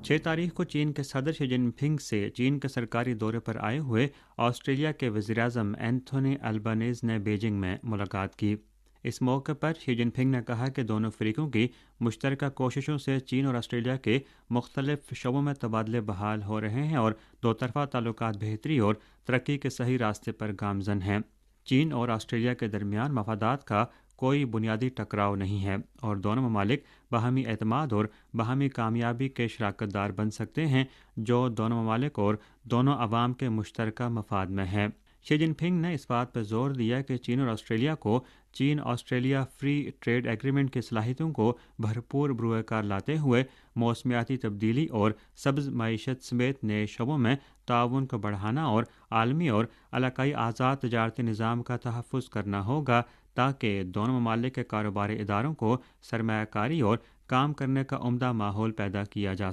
6 تاریخ کو چین کے صدر شی جن پنگ سے چین کے سرکاری دورے پر آئے ہوئے آسٹریلیا کے وزیراعظم اینتھونی البنیز نے بیجنگ میں ملاقات کی۔ اس موقع پر شی جن پنگ نے کہا کہ دونوں فریقوں کی مشترکہ کوششوں سے چین اور آسٹریلیا کے مختلف شعبوں میں تبادلے بحال ہو رہے ہیں اور دو طرفہ تعلقات بہتری اور ترقی کے صحیح راستے پر گامزن ہیں۔ چین اور آسٹریلیا کے درمیان مفادات کا کوئی بنیادی ٹکراؤ نہیں ہے اور دونوں ممالک باہمی اعتماد اور باہمی کامیابی کے شراکت دار بن سکتے ہیں جو دونوں ممالک اور دونوں عوام کے مشترکہ مفاد میں ہے۔ شی جن پنگ نے اس بات پر زور دیا کہ چین اور آسٹریلیا کو چین آسٹریلیا فری ٹریڈ ایگریمنٹ کی صلاحیتوں کو بھرپور بروئے کار لاتے ہوئے موسمیاتی تبدیلی اور سبز معیشت سمیت نئے شعبوں میں تعاون کو بڑھانا اور عالمی اور علاقائی آزاد تجارتی نظام کا تحفظ کرنا ہوگا تاکہ دونوں ممالک کے کاروباری اداروں کو سرمایہ کاری اور کام کرنے کا عمدہ ماحول پیدا کیا جا